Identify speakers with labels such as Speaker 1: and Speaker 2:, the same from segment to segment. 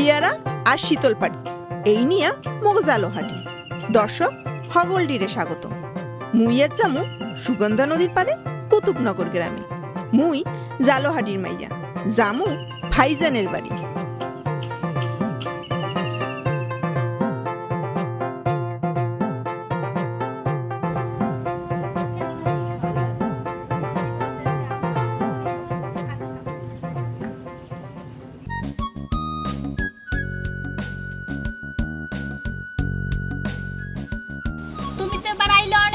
Speaker 1: পিয়ারা আর শীতলপাটি এই নিয়া মগ জালোহাটি। দর্শক হগলডিরে স্বাগত। মুই আজ যামু সুগন্ধা নদীর পারে কুতুবনগর গ্রামে। মুই জালোহাটির মাইয়া, যামু ভাইজানের বাড়ি।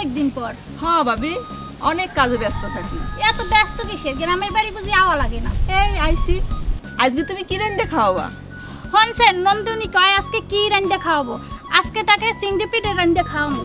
Speaker 2: অনেকদিন পর।
Speaker 1: হ্যাঁ ভাবি, অনেক কাজে ব্যস্ত থাকি।
Speaker 2: এত ব্যস্ত কিসের? গ্রামের বাড়ি বুঝি আওয়া লাগে না?
Speaker 1: এই আইসি। আজকে তুমি কি রান্না খাওয়াবা?
Speaker 2: হনসেন নন্দনী কয় আজকে কি রান্না খাওয়াবো? আজকে তাকে চিংড়ি পিঠে রান্না খাওয়াবো।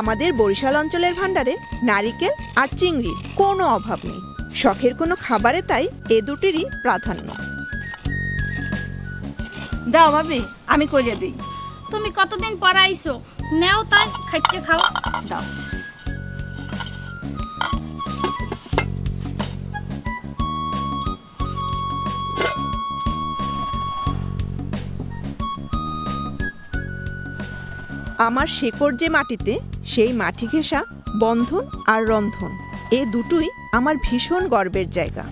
Speaker 1: আমাদের বরিশাল অঞ্চলের ভান্ডারে নারিকেল আর চিংড়ির কোনো অভাব নেই। শখের কোনো খাবারে তাই এ দুটিরই প্রাধান্য। দাও ভাবি, আমি করিয়ে দিই।
Speaker 2: তুমি কতদিন পর আইছো, নেও তাই খাইতে খাও।
Speaker 1: দাও। আমার শেকড় যে মাটিতে, সেই মাটি ঘেঁষা বন্ধন আর রন্ধন এ দুটোই আমার ভীষণ গর্বের জায়গা।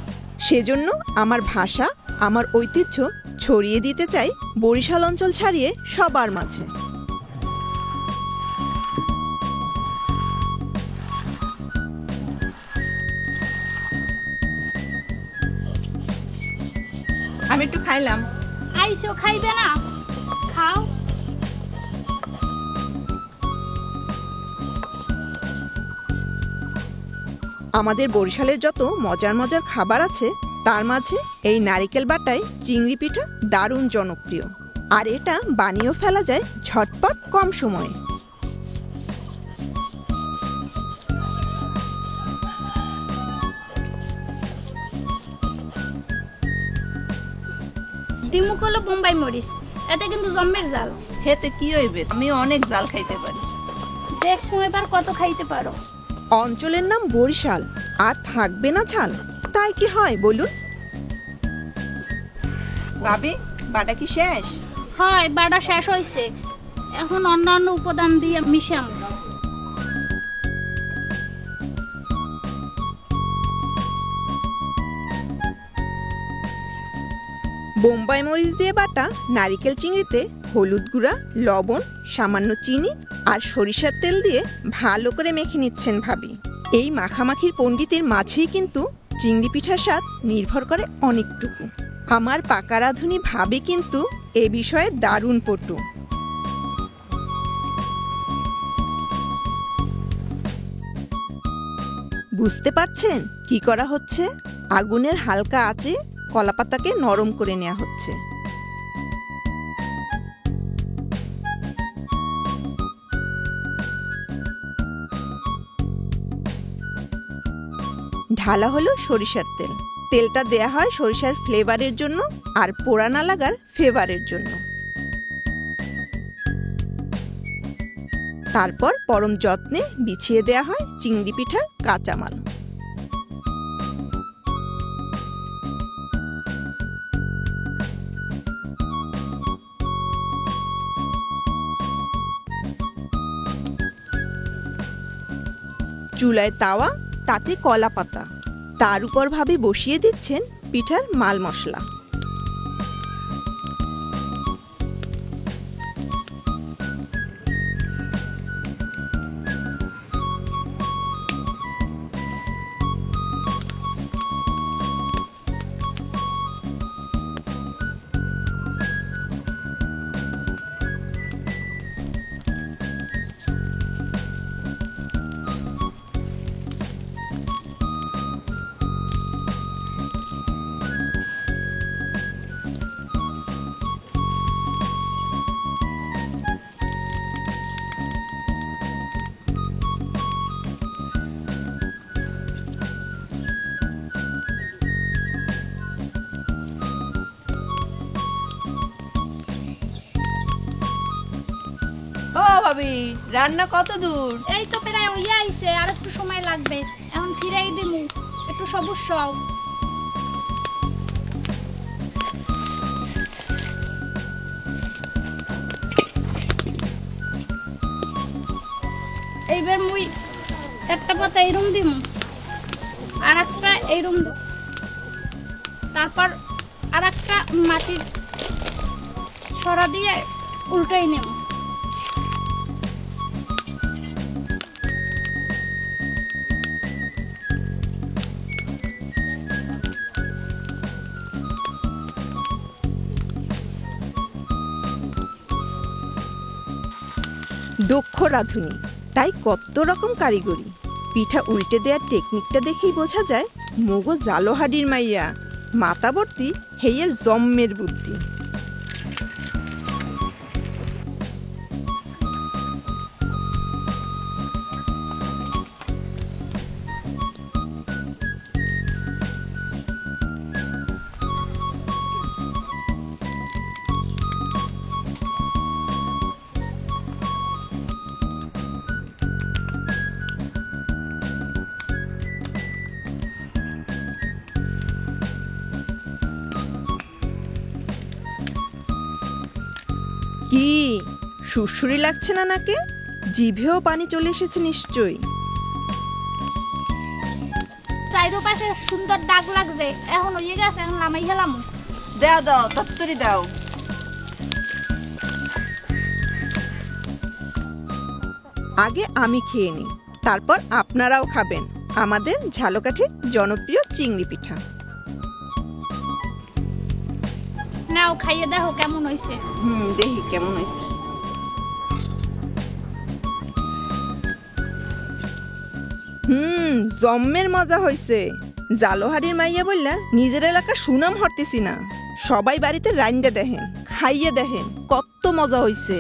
Speaker 1: সেজন্য আমার ভাষা, আমার ঐতিহ্য ছড়িয়ে দিতে চাই বরিশাল অঞ্চল ছাড়িয়ে সবার মাঝে। আমি একটু খাইলাম।
Speaker 2: আইসো, খাইবে না? খাও।
Speaker 1: আমাদের বরিশালের যত মজার মজার খাবার আছে তার মাঝে এই নারিকেল বাটায় চিংড়ি পিঠা দারুণ জনপ্রিয়। আর এটা বানিয়েও ফেলা যায় ঝটপট, কম সময়ে।
Speaker 2: দিমুক হলো বোম্বাই মরিচ, এটা কিন্তু জম্মের জাল।
Speaker 1: হেতে কি হইবে, আমি অনেক জাল খাইতে পারি।
Speaker 2: দেখো এবার কত খাইতে পারো।
Speaker 1: অঞ্চলের নাম বরিশাল, আর থাকবে না ঝাল? তাই কি হয় বলুন? ভাবি, বাটা কি শেষ?
Speaker 2: হয়, বাটা শেষ হয়েছে। এখন অন্যান্য উপাদান দিয়ে মিশাম।
Speaker 1: বোম্বাই মরিচ দিয়ে বাটা নারিকেল চিংড়িতে হলুদ গুঁড়া, লবণ, সামান্য চিনি আর সরিষার তেল দিয়ে ভালো করে মেখে নিচ্ছেন ভাবি। এই মাখামাখির পণ্ডিতের মাঝেই কিন্তু চিংড়ি পিঠার স্বাদ নির্ভর করে অনেকটুকু। আমার পাকা রাঁধুনি ভাবি কিন্তু এ বিষয়ে দারুণ পটু। বুঝতে পারছেন কি করা হচ্ছে? আগুনের হালকা আঁচে কলাপাতাকে নরম করে নেওয়া হচ্ছে। ঢালা হলো সরিষার তেল। তেলটা দেয়া হয় সরিষার ফ্লেভারের জন্য আর পোড়া না লাগার ফেভারের জন্য। তারপর পরম যত্নে বিছিয়ে দেয়া হয় চিংড়ি পিঠার কাঁচামাল। চুলায় তাওয়া, তাতে কলা পাতা, তার উপর ভাবে বসিয়ে দিচ্ছেন পিঠার মাল মশলা।
Speaker 3: ভাবি, রান্না কত দূর?
Speaker 2: এই তো প্রায় ওই আইছে, আর একটু সময় লাগবে। এখন ফিরাই দিমু, একটু সবুজ সব। এইবার মুই একটা পাতা এইরম দিমু, আর একটা এইরম, তারপর আর একটা মাটির ছড়া দিয়ে উল্টাই নেব।
Speaker 1: দক্ষ রাঁধুনি, তাই কত রকম কারিগরি। পিঠা উল্টে দেওয়ার টেকনিকটা দেখেই বোঝা যায় মগো জালোহাডির মাইয়া, মাতাবর্তী হেয়ের জম্মের বুদ্ধি। কি সুরসুরি লাগছে না নাকে? জিভেও পানি চলে এসেছে নিশ্চয়ই।
Speaker 2: চারিপাশে সুন্দর দাগ লাগছে, এখন হয়ে গেছে, এখন নামাই গেলাম।
Speaker 3: দাও দাও, তত্তরি দাও।
Speaker 1: আগে আমি খেয়ে নিই, তারপর আপনারাও খাবেন আমাদের ঝালকাঠির জনপ্রিয় চিংড়ি পিঠা।
Speaker 2: নাও খাইয়ে দেখো কেমন হয়েছে।
Speaker 3: দেখি কেমন হয়েছে।
Speaker 1: জম্মের মজা হয়েছে। জালোহারির মাইয়া বললা নিজের এলাকা সুনাম হরতেছি না, সবাই বাড়িতে রাইন্দা দেখেন, খাইয়ে দেখেন কত মজা হয়েছে।